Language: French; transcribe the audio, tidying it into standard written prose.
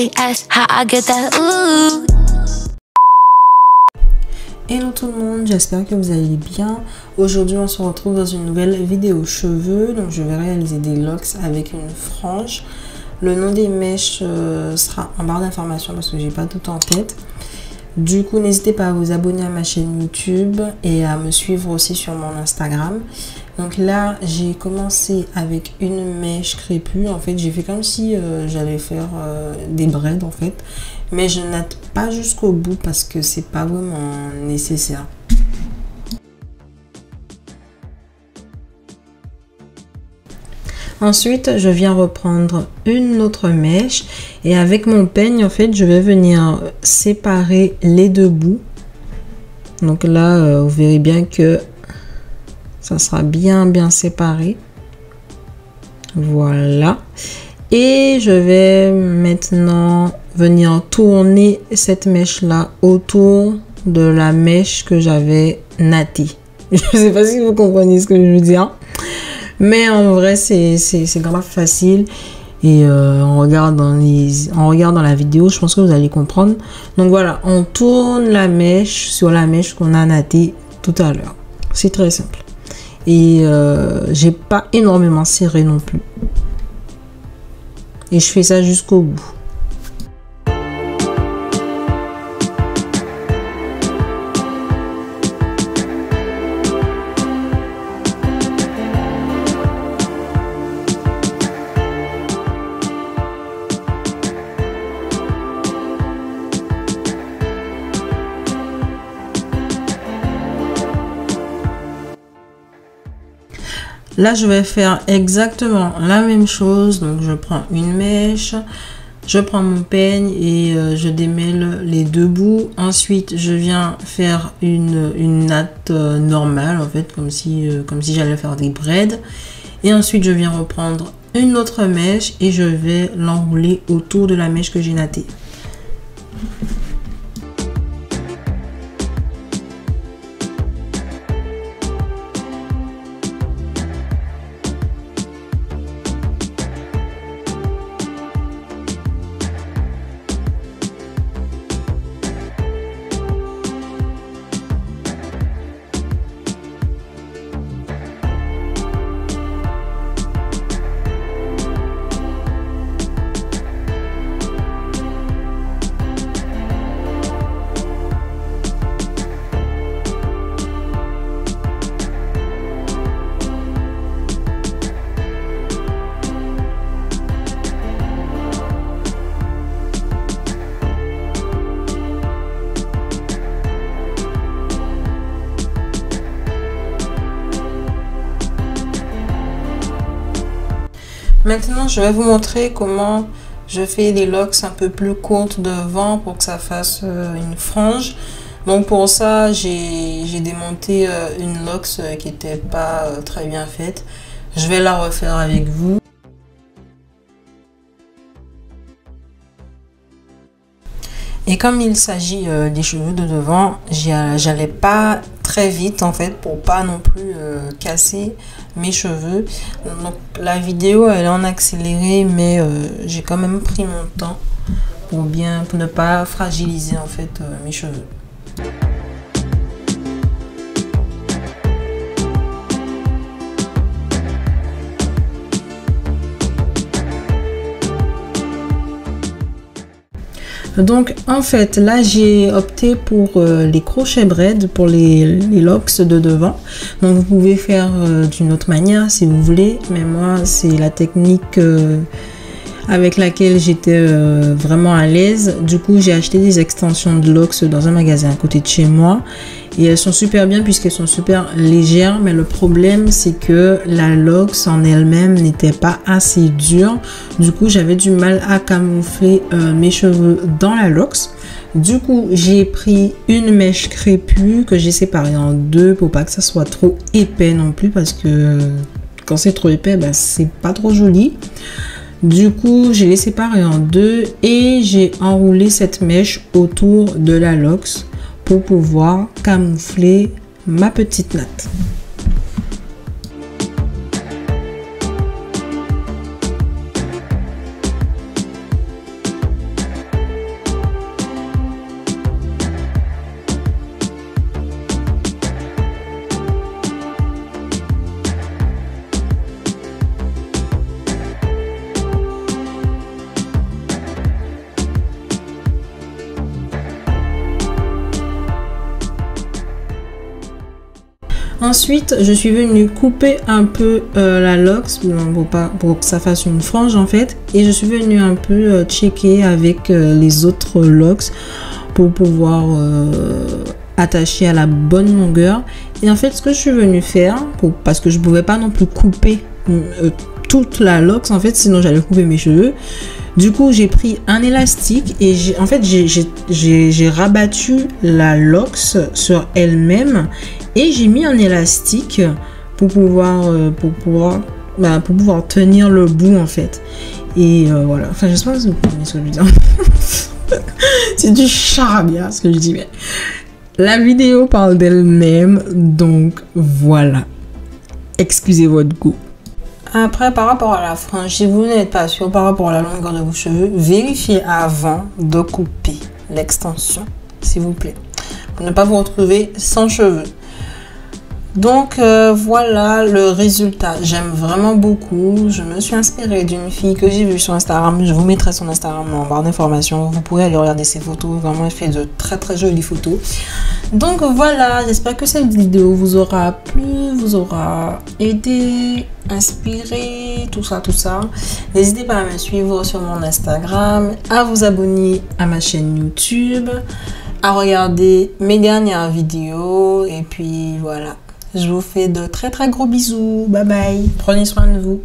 they ask how I get that ooh. Hello tout le monde, j'espère que vous allez bien. Aujourd'hui on se retrouve dans une nouvelle vidéo cheveux. Donc je vais réaliser des locks avec une frange. Le nom des mèches sera en barre d'informations parce que j'ai pas tout en tête. Du coup n'hésitez pas à vous abonner à ma chaîne YouTube et à me suivre aussi sur mon Instagram. Donc là j'ai commencé avec une mèche crépue. En fait j'ai fait comme si j'allais faire des braids en fait. Mais je natte pas jusqu'au bout parce que c'est pas vraiment nécessaire. Ensuite, je viens reprendre une autre mèche et avec mon peigne, en fait, je vais venir séparer les deux bouts. Donc là, vous verrez bien que ça sera bien séparé. Voilà. Et je vais maintenant venir tourner cette mèche là autour de la mèche que j'avais nattée. Je ne sais pas si vous comprenez ce que je veux dire. Mais en vrai, c'est grave facile. Et on regarde dans la vidéo, je pense que vous allez comprendre. Donc voilà, on tourne la mèche sur la mèche qu'on a nattée tout à l'heure. C'est très simple. Et j'ai pas énormément serré non plus. Et je fais ça jusqu'au bout. Là, je vais faire exactement la même chose. Donc, je prends une mèche, je prends mon peigne et je démêle les deux bouts. Ensuite, je viens faire une natte normale, en fait, comme si j'allais faire des braids. Et ensuite, je viens reprendre une autre mèche et je vais l'enrouler autour de la mèche que j'ai nattée. Maintenant, je vais vous montrer comment je fais des locks un peu plus courtes devant pour que ça fasse une frange. Donc pour ça, j'ai démonté une locks qui n'était pas très bien faite. Je vais la refaire avec vous. Et comme il s'agit des cheveux de devant, j'allais pas très vite en fait pour pas non plus casser mes cheveux. Donc la vidéo elle est en accéléré, mais j'ai quand même pris mon temps pour ne pas fragiliser en fait mes cheveux. Donc en fait là j'ai opté pour les crochets braid pour les locks de devant. Donc vous pouvez faire d'une autre manière si vous voulez, mais moi c'est la technique avec laquelle j'étais vraiment à l'aise. Du coup j'ai acheté des extensions de locks dans un magasin à côté de chez moi et elles sont super bien puisqu'elles sont super légères, mais le problème c'est que la locks en elle-même n'était pas assez dure. Du coup j'avais du mal à camoufler mes cheveux dans la locks. Du coup j'ai pris une mèche crépue que j'ai séparée en deux pour pas que ça soit trop épais non plus, parce que quand c'est trop épais ben, c'est pas trop joli. Du coup, je l'ai séparé en deux et j'ai enroulé cette mèche autour de la locks pour pouvoir camoufler ma petite natte. Ensuite, je suis venue couper un peu la locks pour que ça fasse une frange en fait. Et je suis venue un peu checker avec les autres locks pour pouvoir attacher à la bonne longueur. Et en fait, ce que je suis venue faire, parce que je ne pouvais pas non plus couper toute la locks en fait, sinon j'allais couper mes cheveux. Du coup, j'ai pris un élastique et j'ai rabattu la locks sur elle-même et j'ai mis un élastique pour pouvoir tenir le bout en fait. Et voilà. Enfin, j'espère que vous comprenez ce que je veux dire. C'est du charabia ce que je dis, mais la vidéo parle d'elle-même, donc voilà. Excusez votre goût. Après, par rapport à la frange, si vous n'êtes pas sûr par rapport à la longueur de vos cheveux, vérifiez avant de couper l'extension, s'il vous plaît, pour ne pas vous retrouver sans cheveux. Donc voilà le résultat. J'aime vraiment beaucoup. Je me suis inspirée d'une fille que j'ai vue sur Instagram. Je vous mettrai son Instagram en barre d'informations. Vous pourrez aller regarder ses photos. Vraiment, elle fait de très très jolies photos. Donc voilà, j'espère que cette vidéo vous aura plu, vous aura aidé, inspiré, tout ça. N'hésitez pas à me suivre sur mon Instagram, à vous abonner à ma chaîne YouTube, à regarder mes dernières vidéos. Et puis voilà. Je vous fais de très très gros bisous. Bye bye. Prenez soin de vous.